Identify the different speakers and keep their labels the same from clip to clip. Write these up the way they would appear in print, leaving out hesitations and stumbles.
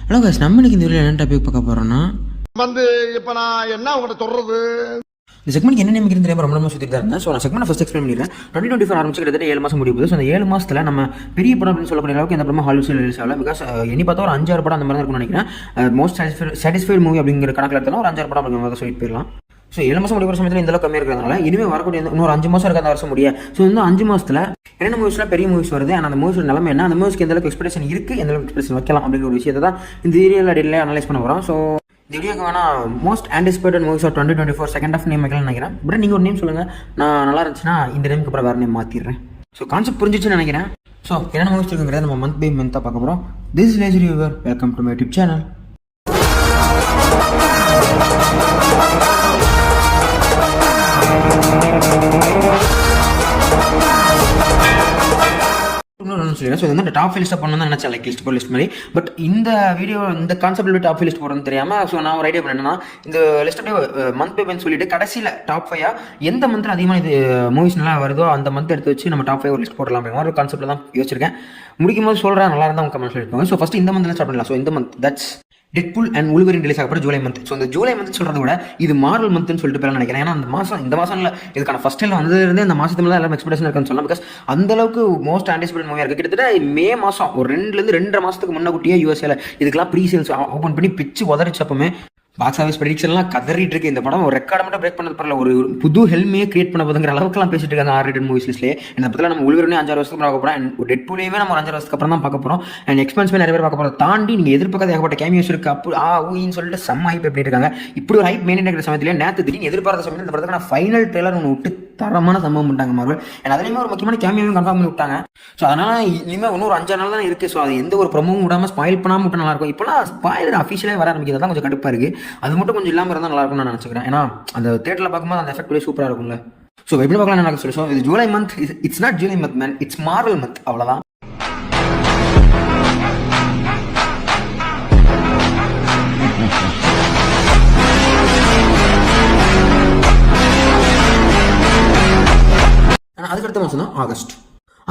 Speaker 1: Hello guys, நம்ம இன்னைக்கு இந்த வீடியோவில் என்ன டாபிக் பார்க்க போகிறோம்னா
Speaker 2: இப்போ நான் என்ன உங்கள்கிட்ட சொல்றது,
Speaker 1: இந்த செக்மெண்ட் என்ன நினைக்கிறேன் தெரியாமல் ரொம்ப சுற்றிட்டு தான் இருந்தேன். ஸோ நான் செக்மெண்ட் ஃபஸ்ட் எக்ஸ்பிளைன் பண்ணிடுறேன். 2024 ஆரம்பிச்சு கிட்டத்தட்ட 7 மாதம் முடிய போகுது. ஸோ அந்த 7 மாதத்தில் நம்ம பெரிய படம் அப்படின்னு சொல்லக்கூடிய அளவுக்கு எந்த படமும் ஹாலிவுட் ரிலீஸ் ஆகல. பிகாஸ் இனி பார்த்தா ஒரு 5-6 படம் அந்த மாதிரி தான் இருக்கும்னு நினைக்கிறேன். மோஸ்ட் சாட்டிஸ்ஃபைட் மூவி அப்படிங்கிற கணக்கில் எடுத்தாலும் ஒரு 5-6 படம் அப்படிங்கிற மாதிரி சொல்லிட்டு போயிடலாம். ஸோ 7 மாதம் முடிக்கிற சமயத்தில் இந்த அளவுக்கு கம்மியாக இருக்கிறதுனால இனிமேல் வரக்கூடிய இன்னொரு 5 மாதம் இருக்க அந்த வருஷம் முடியாது. ஸோ இந்த 5 மாதத்தில் என்ன மூவிஸ்லாம் பெரிய மூவிஸ் வருது, ஆனால் அந்த மூவிஸோட நிலைமை என்ன, அந்த மூவிஸ்க்கு எந்த அளவுக்கு எக்ஸ்பெக்டேஷன் இருக்குது, எந்த அளவுக்கு எக்ஸ்பெக்டேஷன் வைக்கலாம் அப்படிங்கிற ஒரு விஷயத்தை தான் இந்த வீடியோவில் டீட்டெயிலாக அனலைஸ் பண்ண போகிறோம். ஸோ இந்த வீடியோக்கு வேணால் most anticipated movies of 2024 second half name வைக்கலாம்னு நினைக்கிறேன். பட் நீங்கள் ஒரு நேம் சொல்லுங்கள், நான் நல்லா இருந்துச்சுன்னா இந்த நேமுக்கு அப்புறம் வேறு நேம் மாற்றிடுறேன். ஸோ கான்செப்ட் புரிஞ்சிச்சுன்னு நினைக்கிறேன். ஸோ என்ன மூவிஸ் இருக்குங்கிறத நம்ம மந்த் பை மந்த்தாக பார்க்க போகிறோம். This is lazy reviewer, welcome to my YouTube channel. So இந்த டாப் லிஸ்ட்டாக பண்ணணும் தான் நினச்சேன், லைக் லிஸ்ட் மாதிரி. பட் இந்த வீடியோ இந்த கான்செப்ட் டாப் லிஸ்ட் போடுறது தெரியாமல் ஸோ நான் ஒரு ஐடியா பண்ணேன்னா இந்த லிஸ்ட் அப்படியே மந்த் பை மந்த் சொல்லிட்டு கடைசியில் டாப் 5 எந்த மந்த்தில் அதிகமாக இது மூவிஸ் நல்லா வருதோ அந்த மந்த் எடுத்து வச்சு நம்ம டாப் 5 ஒரு லிஸ்ட் போடலாம் அப்படிங்கிற ஒரு கான்செப்ட்டில் தான் யோசிச்சிருக்கேன். முடிக்கும் போது சொல்கிறேன் நல்லா இருந்தால் உங்கள் கமெண்ட் சொல்லியிருப்பாங்க. ஸோ ஃபஸ்ட்டு இந்த மந்த்தில் ஸ்டார்ட் பண்ணலாம். ஸோ இந்த month that's Deadpool and Wolverine release ஆகப்போ ஜூலை மந்த். ஸோ இந்த ஜூலை மந்த் சொல்கிறத விட இது மார்வல் மந்த்னு சொல்லிட்டு பேர் நினைக்கிறேன். ஏன்னா இந்த மாதம் இல்லை, இதுக்கான ஃபஸ்ட் டைம் வந்ததுலேருந்து இந்த மாதத்துல தான் எல்லாம் எக்ஸ்பெக்டேஷன் இருக்குன்னு சொல்லலாம். பிகாஸ் அந்த அளவுக்கு மோஸ்ட் ஆன்டிசிபேட் மூவியாக இருக்குது. கிட்டத்தட்ட மே மாதம் ஒரு 2-2.5 மாதத்துக்கு முன்னக்கூட்டியே யூஎஸ்ஏல இதுக்கெல்லாம் ப்ரீ சேல்ஸ் ஓப்பன் பண்ணி பிச்சு உதறிச்சப்பமே பாக்ஸ் ஆஃபீஸ் ப்ரெடிக்ஷன்லாம் கதறிட்டு இருக்கு. இந்த படம் ஒரு ரெக்கார்டை மட்டும் பிரேக் பண்ணது பரவாயில்ல, ஒரு புது ஹெல்மே கிரியேட் பண்ண போதுங்கிற அளவுக்குலாம் பேசிட்டு இருக்காங்க R-rated மூவிஸ் லிஸ்ட்லேயே. இந்த படத்தில் நம்ம உள்வரனே 5-6 வருஷத்துக்கு பார்க்க போகிறோம். அண்ட் டெட்பூலையுமே நம்ம ஒரு 5 வருஷத்துக்கு அப்புறம் தான் பார்க்க போகிறோம். அண்ட் எக்ஸ்பென்ஸ்மே நிறைய பேர் பார்க்க போகிறோம். தாண்டி நீங்கள் எதிர்பார்க்காத ஏகப்பட்ட கேமியோஸ் இருக்குது. ஊன்னு சொல்லிட்டு செம்ம ஹைப் எப்படி இருக்காங்க. இப்படி ஒரு ஹைப் மெயின்டைன் இருக்கிற சமயத்திலே நேற்று திடீர்னு எதிர்பார்த்த சமயத்தில் இந்த படத்துக்கான ஃபைனல் ட்ரெய்லர் ஒன்று விட்டு தரமான சம்பவம் பண்ணிட்டாங்க மார்வல். அண்ட் அதுலேயுமே ஒரு முக்கியமான கேமியோவும் கன்ஃபார்ம் பண்ணி விட்டாங்க. ஸோ அதனால் இனிமேல் இன்னும் ஒரு 5 நாள் தான் இருக்குது. ஸோ அது எந்த ஒரு ப்ரொமோவும் விடாமல் ஸ்பாயில் பண்ணாமல் விட்டு நல்லாயிருக்கும். இப்போலாம் ஸ்பாயிலர் அஃபிஷியலாக வர ஆரம்பிக்கிறது தான் கொஞ்சம் கடுப்பாக இருக்குது. அது மட்டும் கொஞ்சம் இல்லாமல் இருந்தால் நல்லா இருக்கும்னு நான் நினச்சிக்கிறேன். ஏன்னா அந்த தேட்டரில் பார்க்கும்போது அந்த எஃபெக்ட் சூப்பராக இருக்கும்ல. ஸோ எப்படி பார்க்கலாம் எனக்கு சொல்லி. ஸோ இது July month, it's not July month man, it's Marvel month, அவ்வளோதான். அதுக்கடுத்த மாதம் தான்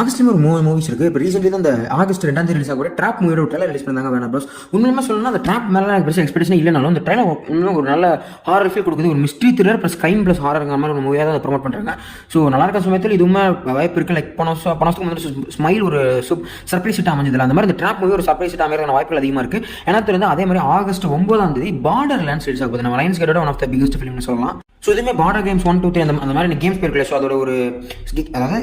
Speaker 1: ஆகஸ்ட்லேயும் ஒரு மூவிஸ் இருக்குது. இப்போ ரீசென்ட்லி தான் அந்த ஆகஸ்ட் 2 ரிலீஸ் ஆக ட்ராப் மூவியோட ட்ரெய்லர் ரிலீஸ் பண்ணாங்க. வேணா ப்ரோஸ் உண்மையுமே சொல்லணும்னா அந்த ட்ராப் மேலே எனக்கு பெருசாக எக்ஸ்பெக்டேஷன் இல்லைனாலும் அந்த ட்ரெய்லர் இன்னும் ஒரு நல்ல ஹாரர் ஃபீல் கொடுக்குது. ஒரு mystery thriller plus crime plus ஹாரருங்கிற மாதிரி ஒரு மூவியாக தான் அதை ப்ரொமோட் பண்ணுறாங்க. ஸோ நல்லா இருக்க சமயத்தில் இதுவுமே வாய்ப்பு இருக்குது. லைக் பணத்துக்கு வந்து ஸ்மைல் ஒரு சர்ப்ரைஸ் ஹிட் அமைஞ்சதில்லை. அந்த மாதிரி இந்த ட்ராப் மூவி ஒரு சர்ப்ரைஸ் ஹிட் அமைக்கிற வாய்ப்புகள் அதிகமாக இருக்குது. ஏன்னா தெரிஞ்சு அதே மாதிரி ஆகஸ்ட் 9 பார்டர் லேண்ட்ஸ் ரிலீஸ் ஆகுது. நம்ம லைன்ஸ் கேட்டோட ஒன் ஆஃப் த பிகஸ்ட் ஃபிலிம்னு சொல்லலாம். ஸோ இதுவுமே பார்டர் கேம்ஸ் 1, 2, 3 அந்த மாதிரி கேம்ஸ் பேர் கிடையாது. ஸோ அதோட ஒரு அதாவது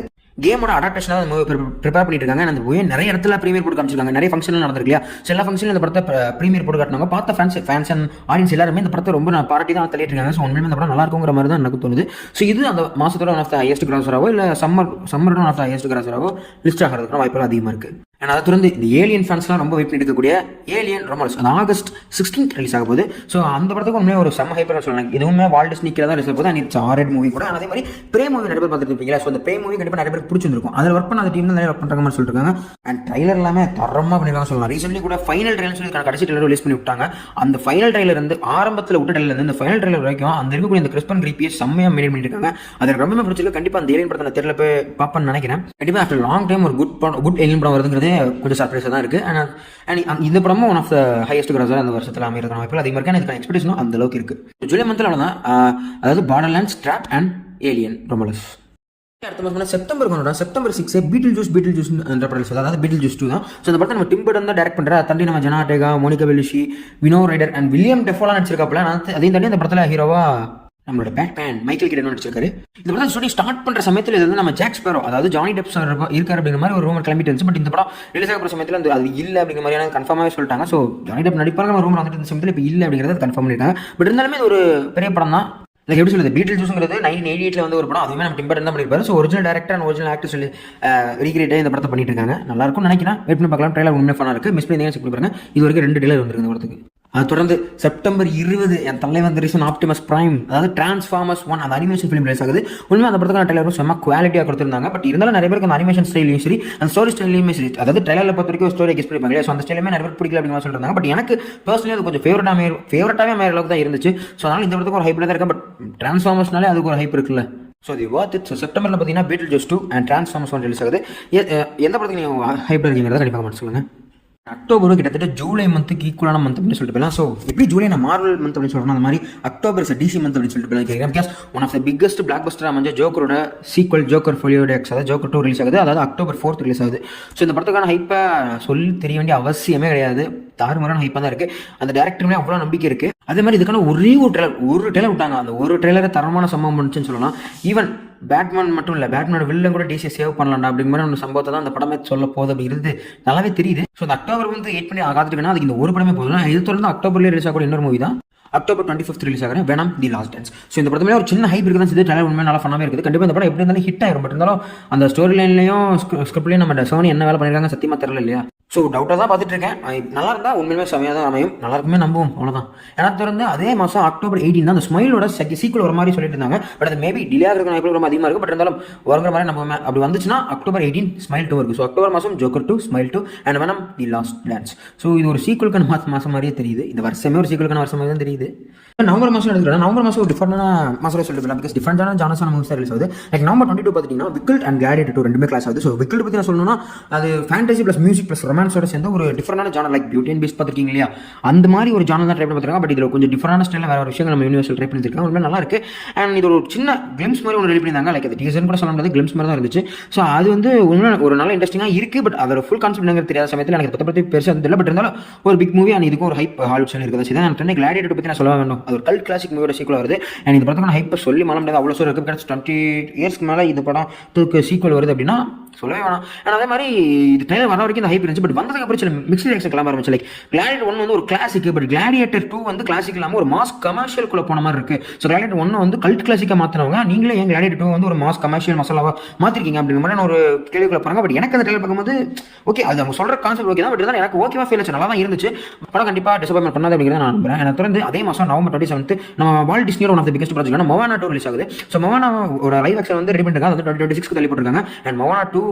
Speaker 1: கேமோட அடாப்டேஷனாக அந்த மூவி ப்ரிப்பேர் பண்ணிட்டு இருக்காங்க. அந்த மூவியை நிறைய இடத்துல ப்ரீமியர் போட்டு காமிச்சிருக்காங்க. நிறைய ஃபங்க்ஷன் நடந்திருக்கு இல்லையா. ஸோ எல்லா ஃபங்க்ஷனும் இந்த படத்தை ப்ரீமியர் போட்டு காட்டினாங்க. பார்த்த ஃபேன்ஸ் அண்ட் ஆடியன்ஸ் எல்லாருமே இந்த படத்தை ரொம்ப பாராட்டி தான் தள்ளிட்டு இருக்காங்க. ஸோ உண்மையுமே இந்த படம் நல்லா இருக்குங்கிற மாதிரி தான் எனக்கு தோணுது. ஸோ இது அந்த மாதத்தோட ஒன் ஆஃப் த ஹையஸ்ட் கிராஸராகவோ இல்லை சம்மரோட ஒன் ஆஃப் த ஹையஸ்ட் கிராஸராகவோ லிஸ்ட் ஆகிறதுக்கு வாய்ப்புகள் அதிகமாக இருக்குது. ஏன்னா அதை தொடர்ந்து இந்த ஏலியன் ஃபேன்ஸ்லாம் ரொம்ப வெயிட் பண்ணிட்டு இருக்கக்கூடிய ஏலியன் ரொமான்ஸ் அந்த ஆகஸ்ட் 16 ரிலீஸ் ஆக போகுது. ஸோ அந்த படத்துக்கு உண்மையாக ஒரு செம்ம ஹைப்பராக சொல்லலாம். இதுவுமே வால்ட் டிஸ்னிக்கில் தான் ரிலீஸ் ஆக போகுது. அண்ட் இட்ஸ் R-rated மூவி கூட. அதே மாதிரி ப்ரே மூவி நிறைய பேர் பார்த்துட்டு இருப்பீங்களா. ஸோ அந்த ப்ரே மூவி கண்டிப்பாக நிறைய பேர் பிடிச்சிருக்கும். அதில் ஒர்க் பண்ண அந்த டீம் தான் நிறைய ஒர்க் பண்ணுறாங்க மாதிரி சொல்லிருக்காங்க. அண்ட் ட்ரைலர் எல்லாமே தரமாக பண்ணிருக்காங்க சொல்லலாம். ரீசென்ட்லி கூட ஃபைனல் ட்ரைலர் சொல்லி கடைசி ட்ரைலர் ரிலீஸ் பண்ணி விட்டாங்க. அந்த ஃபைனல் ட்ரைலர் வந்து ஆரம்பத்தில் விட்ட ட்ரைலர் இருந்து இந்த ஃபைனல் ட்ரைலர் வரைக்கும் அந்த இருக்கக்கூடிய இந்த கிறிஸ்பன் கிரீப்பியை செம்மையாக மெயின்டைன் பண்ணிருக்காங்க. அது ரொம்பவே பிடிச்சிருக்கு. கண்டிப்பாக அந்த ஏலியன் படத்தை தெரியல போய் பார்ப்பேன்னு நினைக்கிறேன். கண்டிப்பாக ஆஃப்டர் லாங் டைம் ஒரு குட் ஏலியன் படம் வருதுங்கிறதே கொஞ்சம் சர்ப்ரைஸ் தான் இருக்குது. அண்ட் இந்த படமும் ஒன் ஆஃப் த ஹையஸ்ட் கிராஸர் அந்த வருஷத்தில் அமைக்கிற வாய்ப்புகள் அதிகமாக இருக்குது. இதுக்கான எக்ஸ்பெக்டேஷனும் அந்த அளவுக்கு இருக்குது. ஜூலை மந்த்தில் அவ்வளோதான். அதாவது border lands, drop and alien romance. அடுத்த மாதம் செப்டம்பர் 6 பீட்டில் ஜூஸ் என்ற படம், அதாவது பீட்டில் ஜூஸ் 2 தான். ஸோ அந்த படத்தை நம்ம டிம் பர்டன் தான் டைரக்ட் பண்ணுறேன். அதை தாண்டி நம்ம Jenna Ortega, Monica Bellucci, Winona Ryder and Willem டெஃபோலாம் நடிச்சிருக்காப்புல. அதையும் தாண்டி அந்த படத்தில் ஹீரோவா நம்மளோட பேட்மேன் மைக்கேல் கீடன் நடிச்சிருக்காரு. இந்த படம் ஷூட்டிங் ஸ்டார்ட் பண்ணுற சமயத்தில் இது வந்து நம்ம ஜாக் ஸ்பேரோ, அதாவது ஜானி டெப் சார் இருக்காரு அப்படிங்கிற மாதிரி ஒரு ரூமர் கிளம்பிட்டு இருந்துச்சு. பட் இந்த படம் ரிலீஸ் ஆகிற சமயத்தில் அது இல்லை அப்படிங்கிற மாதிரியான கன்ஃபார்மாகவே சொல்லிட்டாங்க. ஸோ ஜானி டெப் நடிப்பாங்க நம்ம ரூமர் வந்துட்டு சமயத்தில் இப்போ இல்லை அப்படிங்கிறத கன்ஃபார்ம் பண்ணிட்டாங்க. பட் இருந்தாலுமே இது ஒரு பெரிய படம் தான். லைக் எப்படி சொல்லுது, பீட்டில் ஜூஸ்ங்கிறது 1988 வந்து ஒரு படம். அதுவுமே நம்ம டிம் பர்டன் தான் பண்ணியிருப்பாரு. So original director and original actor சொல்லி ரீக்ரியேட்டாக இந்த படத்தை பண்ணிட்டு இருக்காங்க. நல்லா இருக்கும்னு நினைக்கிறேன். வெயிட் பண்ணி பார்க்கலாம். ட்ரைலர் உண்மையாக ஃபன்னாக இருக்குது. மிஸ் பண்ணி செக் பண்ணி பாருங்க. இது வரைக்கும் 2 ட்ரைலர் வந்துருக்கு இந்த படத்துக்கு. அது தொடர்ந்து செப்டம்பர் 20 என் தலைவன் ரீசன் ஆப்டிமஸ் பிரைம், அதாவது டிரான்ஸ்ஃபார்மர்ஸ் 1 அந்த அனிமேஷன் ஃபிலிம் ரிலீஸ் ஆகுது. உண்மையாக அந்த படத்துக்கான ட்ரைலரும் செம்ம குவாலிட்டியாக கொடுத்துருந்தாங்க. பட் இருந்தாலும் நிறைய பேருக்கு அந்த அனிமேஷன் ஸ்டைலையும் சரி அந்த ஸ்டோரி ஸ்டைலையுமே சரி, அதாவது ட்ரைலரில் பொறுத்த வரைக்கும் ஸ்டோரி எக்ஸ்பிளைன் பண்ணுவாங்க. ஸோ அந்த ஸ்டைலுமே நிறைய பேர் பிடிக்கல அப்படின்னு சொல்லியிருந்தாங்க. பட் எனக்கு பர்சனலி அது கொஞ்சம் ஃபேவரட்டாகவே மேலே அளவுக்கு தான் இருந்துச்சு. ஸோ அதனால் இந்த படத்துக்கு ஒரு ஹைப் தான் இருக்கேன். பட் டிரான்ஸ்ஃபார்மர்ஸ்னாலே அதுக்கு ஒரு ஹைப் இருக்குல்ல. ஸோ இது வாட் இட். ஸோ செப்டம்பரில் பார்த்தீங்கன்னா பீட்டில் ஜூஸ் 2 அண்ட் டிரான்ஸ்ஃபார்மர்ஸ் 1 ரிலீஸ் ஆகுது. எந்த படத்துக்கு நீங்கள் ஹைப்பில் இருக்கீங்கிறத கண்டிப்பாக சொல்லுங்கள். அக்டோபர் கிட்டத்தட்ட ஜூலை மந்த்துக்கு ஈக்குவலான மந்த் அப்படின்னு சொல்லிட்டு போயிடலாம். ஸோ எப்படி ஜூலை நான் மார்வல் மந்த் அப்படின்னு சொல்கிறேன், அந்த மாதிரி அக்டோபர் டிசி மந்த் அப்படின்னு சொல்லிட்டு போயிடலாம் கேட்குறேன். Because one of the biggest blockbuster அமைஞ்ச ஜோக்கரோட சீக்வல் ஜோக்கர் ஃபோலியோட எக்ஸ், அதாவது ஜோக்கர் 2 ரிலீஸ் ஆகுது, அதாவது October 4 ரிலீஸ் ஆகுது. ஸோ இந்த படத்துக்கான ஹைப்பை சொல்லி தெரிய வேண்டிய அவசியமே கிடையாது, தாறுமாறான ஹைப்பாக தான் இருக்குது. அந்த டேரக்டருமே அவ்வளோ நம்பிக்கை இருக்குது. அதே மாதிரி இதுக்கான ஒரே ஒரு ட்ரெய்லர் விட்டாங்க, அந்த ஒரு ட்ரெய்லரை தரமான சம்பவம் பண்ணுச்சுன்னு சொல்லலாம். ஈவன் பேட்மேன் மட்டும் இல்லை, பேட்மேனோட வில்லன் கூட டிசி சேவ் பண்ணலாம்டா அப்படிங்கிற மாதிரி ஒரு சம்பவத்தை தான் அந்த படமே சொல்ல போகுது அப்படிங்கிறது நல்லாவே தெரியுது. ஸோ அந்த அக்டோபர் வந்து 8 பண்ணி காத்துட்டுனா அதுக்கு இந்த ஒரு படமே போதும். இது தொடர்ந்து அக்டோபர்லேயே ரிலீஸ் ஆகக்கூடிய இன்னொரு மூவி தான் October 25 ரிலீஸ் ஆகிற venom the last dance. So இந்த படத்துல ஒரு சின்ன ஹைப் இருக்குது, இது ட்ரைலர் உண்மையாக நல்லா ஃபன்னாகவே இருக்குது. கண்டிப்பாக இந்த படம் எப்படி இருந்தாலும் ஹிட் ஆயிரும். பட் இருந்தாலும் அந்த ஸ்டோரி லைன்லையும் ஸ்கிரிப்ட்லையும் நம்ம சோனி என்ன வேலை பண்ணியிருக்காங்க சத்தியமாக தெரியல இல்லையா. ஸோ டவுட்டாக தான் பார்த்துட்டு இருக்கேன். நல்லா இருந்தால் உண்மையுமே செமையாக தான் அமையும், நல்லா இருக்குமே நம்புவோம், அவ்வளோதான். ஏன்னா தொடர்ந்து அதே மாதம் October 18 தான் அந்த ஸ்மைலோட சீக்கிரம் ஒரு மாதிரி சொல்லிட்டு இருந்தாங்க. பட் அது மேபி டிலே ஆகிற வாய்ப்பு ரொம்ப அதிகமாக இருக்கும். பட் இருந்தாலும் வருங்கிற மாதிரி நம்ம அப்படி வந்துச்சுன்னா October 18 ஸ்மைல் 2 இருக்குது. ஸோ அக்டோபர் மாதம் joker 2, smile 2 and venom the last dance. So இது ஒரு சீக்குவலுக்கான மாதம் மாதிரியே தெரியுது. இந்த வருஷமே ஒரு சீக்குவலுக்கான வருஷம் மாதிரி தான் தெரியுது. நவம்பர் மாதம் எடுத்துக்கலாம். நவம்பர் மாதம் ஒரு டிஃபரெண்டான மாதம் சொல்லிக்கலாம். பிகாஸ் டிஃபரெண்டான ஜானஸான மூவிஸ் ரிலீஸ் ஆகுது. லைக் November 22 பார்த்துட்டிங்கன்னா விக்கில்ட் அண்ட் கிளாடியேட்டர் 2 ரெண்டுமே கிளாஸ் ஆகுது. ஸோ விக்கில்ட் பற்றி நான் சொல்லணும்னா அது ஃபேண்டசி ப்ளஸ் மியூசிக் ப்ளஸ் ரொமான்ஸோட சேர்ந்து ஒரு டிஃபரெண்டான genre, like beauty and beast பார்த்துருக்கீங்க இல்லையா, அந்த மாதிரி ஒரு ஜானர் தான் ட்ரை பண்ணி பார்த்துருக்காங்க. பட் இதில் கொஞ்சம் டிஃபரெண்டான ஸ்டைலில் வேறு ஒரு விஷயங்கள் நம்ம யூனிவர்சல் ட்ரை பண்ணியிருக்காங்க. உண்மையாக நல்லா இருக்கு. அண்ட் இது ஒரு சின்ன கிளிம்ஸ் மாதிரி ஒன்று ரெடி பண்ணியிருந்தாங்க. லைக் அது டீசர்னு கூட சொல்ல முடியாது, கிளிம்ஸ் மாதிரி தான் இருந்துச்சு. ஸோ அது வந்து உண்மையாக ஒரு நல்ல இன்ட்ரெஸ்டிங்காக இருக்குது. பட் அதோட ஃபுல் கான்செப்ட் என்னங்கிறது தெரியாத சமயத்தில் எனக்கு பற்றி பெருசாக தெரியல. பட் இருந்தாலும் ஒரு பிக் மூவி அண்ட் இதுக்கும் ஒரு ஹைப் ஹாலிவுட் சைன் இருக்குது. சரி, நான் சொன்ன கிளாடியேட்டர் பற்றி நான் சொல்ல வேண்டும். அது ஒரு கல்ட் கிளாசிக் மூவியோட சீக்குவல் வருது. அண்ட் இந்த படத்துக்கான ஹைப்பை சொல்லி மழை முடியாது, அவ்வளோ சோர் இருக்குது. 20 இயர்ஸ்க்கு மேலே இந்த படத்துக்கு சீக்குவல் வருது அப்படின்னா சொல்லவே வேணாம். அண்ட் அதே மாதிரி இது ட்ரெய்லர் வர வரைக்கும் இந்த ஹைப் இருந்துச்சு. பட் வந்ததுக்கு அப்புறம் சில மிக்ஸ்டு ரியாக்ஷன் கிளம்ப ஆரம்பிச்சு. லைக் கிளாடியேட்டர் 1 வந்து ஒரு கிளாசிக், பட் கிளாடியேட்டர் 2 வந்து கிளாசிக் இல்லாமல் ஒரு மாஸ் கமர்ஷியலுக்குள்ள போன மாதிரி இருக்கு. ஸோ கிளாடியேட்டர் 1 வந்து கல்ட் கிளாசிக்காக மாற்றினவங்க, நீங்களே ஏன் கிளாடியேட்டர் 2 வந்து ஒரு மாஸ் கமர்ஷியல் மசாலாவாக மாற்றிருக்கீங்க அப்படிங்கிற மாதிரி ஒரு கேள்விக்குள்ள போகிறாங்க. பட் எனக்கு அந்த ட்ரெய்லர் பார்க்கும்போது ஓகே, அது அவங்க சொல்கிற கான்செப்ட் ஓகே தான். பட் தான் எனக்கு ஓகேவா ஃபீல் ஆச்சு, நல்லா தான் இருந்துச்சு. படம் கண்டிப்பாக டிசப்பாயின்மெண்ட் பண்ணாது அப்படிங்கிறத நான் நம்புறேன். எனக்கு தொடர்ந்து அதே மாதம் November 27 நம்ம வால்ட் டிஸ்னியோட one of the biggest project Moana 2 release ஆகுது. ஸோ மொவானா ஒரு லைவ் ஆக்ஷன் வந்து ரெடி பண்ணிருக்காங்க, அது 2026 தள்ளி போட்டிருக்காங்க. அண்ட் மொவானா 2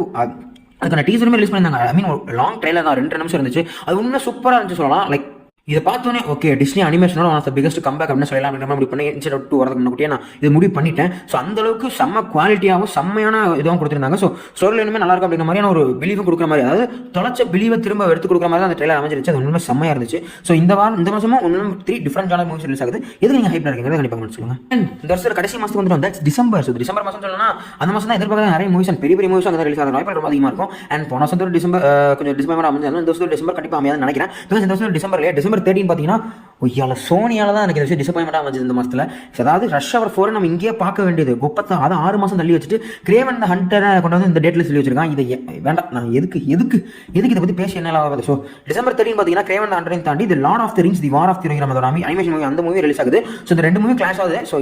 Speaker 1: அதுக்கான டீசருமே ரிலீஸ் பண்ணியிருந்தாங்க. ஐ மீன் ஒரு லாங் ட்ரெய்லர் தான், 2 நிமிஷம் இருந்துச்சு. அது இன்னும் சூப்பராக இருந்துச்சு சொல்லலாம். லைக் இதை பார்த்தோன்னே ஓகே, டிஸ்னி அனிமேஷனோட one of the biggest comeback அப்படின்னு சொல்லலாம். அப்படிங்கிற மாதிரி பண்ணி இன்சைட் அவுட் 2 வரதுக்கு முன்னாடியே நான் இது முடிவு பண்ணிட்டேன். ஸோ அந்த அளவுக்கு செம்ம குவாலிட்டியாகவும் செம்மையான இதுவும் கொடுத்துருந்தாங்க. ஸோ ஸ்டோரி லைனுமே நல்லா இருக்கும் அப்படிங்கிற மாதிரியான ஒரு பிலீவும் கொடுக்குற மாதிரி, அதாவது தொலைச்ச பிலீவை திரும்ப எடுத்து கொடுக்குற மாதிரி அந்த ட்ரெய்லர் அமைஞ்சிருச்சு. அது உண்மை செம்மையாக இருந்துச்சு. ஸோ இந்த மாதமும் இன்னும் 3 டிஃப்ரெண்ட் ஜானர் மூவிஸ் ரிலீஸ் ஆகுது. எது நீங்கள் ஹைப்ல இருக்கீங்க கண்டிப்பாக சொல்லுங்க. இந்த வருஷம் கடைசி மாதத்துக்கு வந்துடும், தட்ஸ் டிசம்பர். ஸோ டிசம்பர் மாதம் சொல்லணும்னா அந்த மாதம் தான் எதிர்பார்க்க நிறைய மூவிஸ் அண்ட் பெரிய மூவிஸ் அங்கே ரிலீஸ் ஆகிற வாய்ப்பு ரொம்ப அதிகமாக இருக்கும். அண்ட் போன வருஷம் டிசம்பர் கொஞ்சம் டிசம்பர் அமைஞ்சாலும் இந்த வருஷம் டிசம்பர் கண்டிப்பாக அமையாதுன்னு நினைக்கிறேன். பிகாஸ் இந்த வருஷம் டிசம்பர் 13 பார்த்தீங்கன்னா ஒய்யால சோனியால தான் எனக்கு இந்த விஷயம் டிசப்பாயின்மெண்டாக அமைஞ்சது இந்த மாதத்தில். அதாவது ரஷ் அவர் 4 நம்ம இங்கேயே பார்க்க வேண்டியது கொப்பத்தை அதை 6 மாதம் தள்ளி வச்சுட்டு கிரேவன் த ஹண்டரை கொண்டு வந்து இந்த டேட்டில் சொல்லி வச்சிருக்கான். இதை வேண்டாம், நான் எதுக்கு இதை பற்றி பேசி என்ன ஆகாது. ஸோ டிசம்பர் 13 பார்த்தீங்கன்னா கிரேவன் த ஹண்டரையும் தாண்டி the Lord of the Rings the War of the Ring அதோட அனிமேஷன் மூவி, அந்த மூவி ரிலீஸ் ஆகுது. ஸோ இந்த 2 மூவி கிளாஷ் ஆகுது. ஸோ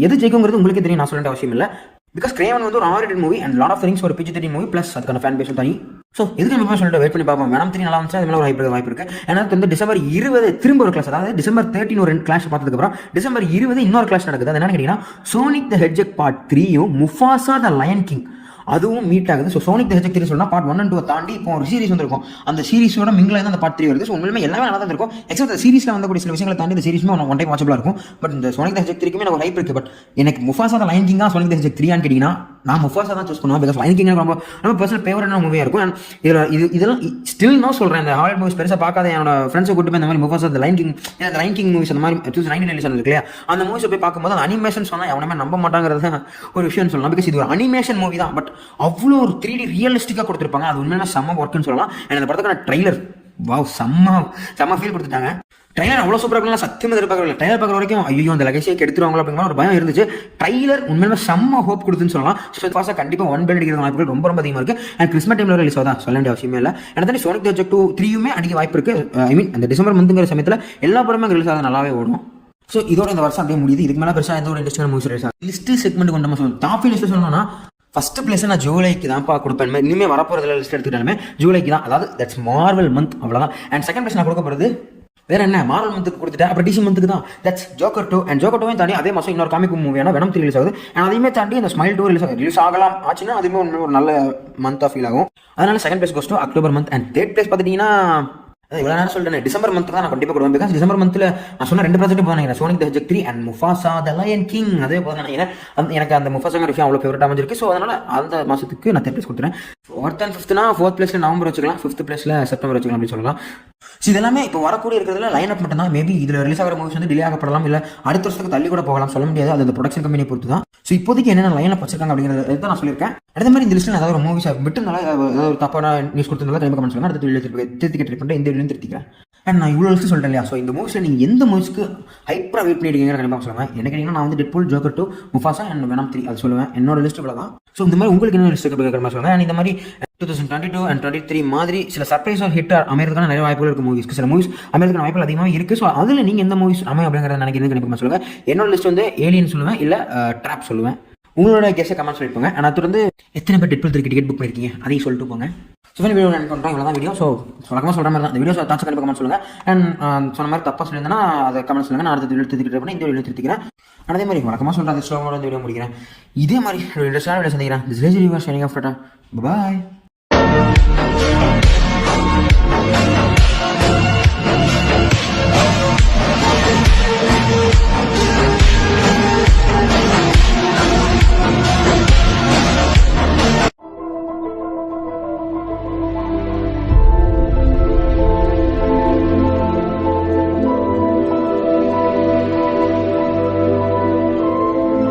Speaker 1: எது ஜெயிக்குங்கிறது உங்களுக்கு தெரியும், நான் சொல்ல வேண்டிய அவசியம் இல்லை. பிகாஸ் கிரேவன் வந்து ஒரு R-rated movie and Lord of the Rings ஒரு PG-13 மூவி, ப்ளஸ் அதுக்கான ஃபேன் பேஸும் தனி. ஸோ எதுக்கு நம்ம சொல்லிட்டு வெயிட் பண்ணி பார்ப்போம். வெனம் 3 நல்லா இருந்துச்சு, அது மேலே ஒரு வாய்ப்பு இருக்கு. ஏன்னா வந்து டிசம்பர் 20 திரும்ப ஒரு கிளாஸ், அதாவது டிசம்பர் 13 ஒரு 2 கிளாஷ் பார்த்ததுக்கப்புறம் டிசம்பர் 20 இன்னொரு கிளாஸ் நடக்குது. அது என்னன்னு கேட்டீங்கன்னா சோனிக் த ஹெட்ஜெக் பார்ட் 3யும் முஃபாசா த லயன் கிங் அதுவும் மீட் ஆகுது. ஸோ சோனிக் த ஹெட்ஜெக் 3 சொன்னா பார்ட் 1 and 2 தாண்டி இப்போ ஒரு சீரிஸ் வந்திருக்கும். அந்த சீரிஸோட மிங்கில் தான் அந்த பார்ட் 3 வருது. ஸோ உண்மையுமே எல்லாமே நல்லா தான் இருக்கும். எக்ஸப்ட் சீரிஸ்ல வந்தக்கூடிய சில விஷயங்களை தாண்டி இந்த சீரிஸுமே ஒன் டைம் வாட்சபிளா இருக்கும். பட் இந்த சோனிக் த ஹெட்ஜெக் 3க்குமே எனக்கு ஒரு ஹைப் இருக்கு. பட் எனக்கு Mufasa the line கிங்கா sonic the ஹெட்ஜெக் 3ஆன்னு கேட்டீங்கன்னா நான் முஃபாசா தான் சூஸ் பண்ணுவேன். பிகாஸ் லயன் கிங் ரொம்ப பர்சனல் ஃபேவரட்டான மூவியாக இருக்கும். இதெல்லாம் ஸ்டில் நான் சொல்கிறேன், இந்த ஹாலிவுட் மூவிஸ் பெருசாக பார்க்காத என்னோட ஃப்ரெண்ட்ஸை கூட்டு போய் இந்த மாதிரி Mufasa the Lion king movies அந்த மாதிரி 2019 ரிலீஸ் இருக்கு இல்லையா, அந்த மூவிஸை போய் பார்க்கும்போது அந்த அனிமேஷன் சொன்னால் எவனுமே நம்ப மாட்டாங்கிறது ஒரு விஷயம் சொல்லலாம். பிகாஸ் இது ஒரு அனிமேஷன் மூவி தான், பட் அவ்வளோ ஒரு 3D ரியலிஸ்டிக்காக கொடுத்துருப்பாங்க. அது உண்மையான செம்ம ஒர்க்குன்னு சொல்லலாம். அந்த படத்துக்கான ட்ரெய்லர் வாவ் செம்ம ஃபீல் கொடுத்துட்டாங்க. ட்ரெய்லர் அவ்வளோ சூப்பராக இருக்கலாம், சத்தியமாக எதிர்பார்க்கல. ட்ரெய்லர் பார்க்குற வரைக்கும் ஐயோ அந்த லகேஜை கெடுத்துருவாங்களோ அப்படிங்கிற ஒரு பயம் இருந்துச்சு. ட்ரெய்லர் உண்மையில செம்ம ஹோப் கொடுத்துன்னு சொல்லலாம். ஸோ ஃபாஸ்ட்டாக கண்டிப்பாக 1 பில்லியன் அடிக்கிற வாய்ப்புகள் ரொம்ப அதிகமாக இருக்குது. அண்ட் கிறிஸ்மஸ் டைமில் ரிலீஸ் ஆகுதா சொல்ல வேண்டிய அவசியமே இல்லை. எனக்கு தாண்டி சோனிக் த ஹெட்ஜெக் 2, 3யுமே அடிக்க வாய்ப்பு இருக்குது. ஐ மீன் அந்த டிசம்பர் மந்த்துங்கிற சமயத்தில் எல்லா படமே ரிலீஸ் ஆகுது, நல்லாவே ஓடும். ஸோ இதோட இந்த வருஷம் அப்படியே முடியுது. இதுக்கு மேலே பெருசாக எந்த ஒரு இன்ட்ரெஸ்டான மூவிஸ் ரிலீஸ் ஆகுது. லிஸ்ட்டு செக்மெண்ட் கொண்டு நம்ம சொல்லணும். டாப் லிஸ்ட்டு சொல்லணும்னா ஃபர்ஸ்ட் பிளேஸ் நான் ஜூலைக்கு தான் கொடுப்பேன். இனிமேல் வரப்போகிறதுல லிஸ்ட் எடுத்துக்கிட்டாலுமே ஜூலைக்கு தான், அதாவது தட்ஸ் மார்வல் மந்த், அவ்வளோதான். அண்ட் செகண்ட் பிளேஸ் நான் கொடுக்க போகிறது வேற என்ன, மார்வல் மந்த்துக்கு கொடுத்துட்டேன். அப்புறம் டிசி மந்த்துக்கு தான் தட்ஸ் ஜோக்கர் 2. அண்ட் ஜோக்கர் 2 தாண்டி அதே மாதம் இன்னொரு காமிக் மூவியான வெனம் 3 ரிலீஸ் ஆகுது. அண்ட் அதையுமே தாண்டி இந்த ஸ்மைல் 2 ரிலீஸ் ஆகலாம் ஆச்சுன்னா அதுவுமே ஒரு நல்ல மந்த்தாக ஃபீல் ஆகும். அதனால second place goes to October month. And third place பார்த்துட்டிங்கன்னா இவ்வளோ நேரம் சொல்லிட்டேன் டிசம்பர் மந்த் தான் நான் கண்டிப்பாக கொடுவேன். பிகாஸ் டிசம்பர் மந்த்தில் நான் சொன்ன 2 ப்ராஜெக்ட் போனேன், sonic the hedge 3 and Mufasa the Lion king. அதே போதும் நினைக்கிறேன். எனக்கு அந்த முஃபாசாங்கிற விஷயம் அவ்வளோ ஃபேவரட் அமைஞ்சிருக்கு. ஸோ அதனால் அந்த மாதத்துக்கு நான் 3rd place கொடுத்துறேன். 4th and 5th 4th place November வச்சுக்கலாம், 5th place செப்டம்பர் வச்சுக்கலாம் அப்படின்னு சொல்லலாம். ஸோ இதெல்லாமே இப்போ வரக்கூடிய இருக்கிறதுல லைன் அப் மட்டும் தான். மேபி இதில் ரிலீஸ் ஆகிற மூவிஸ் வந்து டிலே ஆகப்படலாம், இல்லை அடுத்த வருஷத்துக்கு தள்ளி கூட போகலாம், சொல்ல முடியாது. அது அந்த ப்ரொடக்ஷன் கம்பெனியை பொறுத்து தான். ஸோ இப்போதைக்கு என்னென்ன லைன் அப் வச்சிருக்காங்க அப்படிங்கிறத நான் சொல்லியிருக்கேன். அதே மாதிரி இந்த லிஸ்ட்டில் ஏதாவது ஒரு மூவிஸ் விட்டுனால ஏதாவது ஒரு தப்பான நியூஸ் கொடுத்துருந்தா டைம் கமெண்ட் சொல்லுங்க. அடுத்த வீடியோ திருத்திக்க ட்ரை பண்ணிட்டு இந்த வீடியோ திருத்திக்கிறேன். அண்ட் நான் இவ்வளோ லிஸ்ட்டு சொல்லிட்டேன் இல்லையா. ஸோ இந்த மூவிஸில் நீங்கள் எந்த மூவிஸ்க்கு ஹைப்பராக வெயிட் பண்ணியிருக்கீங்க கண்டிப்பாக சொல்லுங்கள். என்ன கேட்டிங்கன்னா நான் வந்து Deadpool, joker 2, Mufasa and venom 3 அது சொல்லுவேன். என்னோட லிஸ்ட் இவ்வளோ தான். ஸோ இந்த மாதிரி உங்களுக்கு என்ன லிஸ்ட் கேட்குற மாதிரி சொல்லுங்கள். அண்ட் இந்த மாதிரி 2022 and 23 மாதிரி சில சர்ப்ரைஸாக ஹிட் அமைகிறதுக்கான நிறைய வாய்ப்புகள் இருக்குது மூவிஸ்க்கு. சில மூவிஸ் அமைகிறதுக்கான வாய்ப்புகள் அதிகமாக இருக்குது. ஸோ அதில் நீங்கள் எந்த மூவிஸ் அமையும் அப்படிங்கிறத நினைக்கிறது கண்டிப்பாக சொல்லுங்கள். என்னோட லிஸ்ட் வந்து ஏலியன் சொல்லுவேன், இல்லை ட்ராப் சொல்லுவேன். உங்களோட கெஸ்ட்டை கமெண்ட் சொல்லிட்டு போங்க. அண்ட் அது வந்து எத்தனை பேர் டெட்பூல் 3 டிக்கெட் புக் பண்ணியிருக்கீங்க அதையும் சொல்லிட்டு போங்க. ஸோ வீடியோ நான் பண்ணுறேன், இவ்வளோ தான் வீடியோ. ஸோ வழக்கமாக சொல்கிற மாதிரி தான் இந்த வீடியோ தாட்ஸ் கண்டிப்பாக கமெண்ட் சொல்லுங்கள். அண்ட் சொன்ன மாதிரி தப்பாக சொல்லியிருந்தேன்னா அதை கமெண்ட் சொல்லுங்கள். நான் அடுத்த வீடியோ திருத்திக்கிட்டு பண்ணி இந்த வீடியோ திருத்திக்கிறேன். அதே மாதிரி வழக்கமாக சொல்கிறேன், அந்த ஸ்லோவோட இந்த வீடியோ முடிக்கிறேன். இதே மாதிரி இன்ட்ரெஸ்டான வீடியோ சந்திக்கிறேன். This lazy river shining off tata, bye.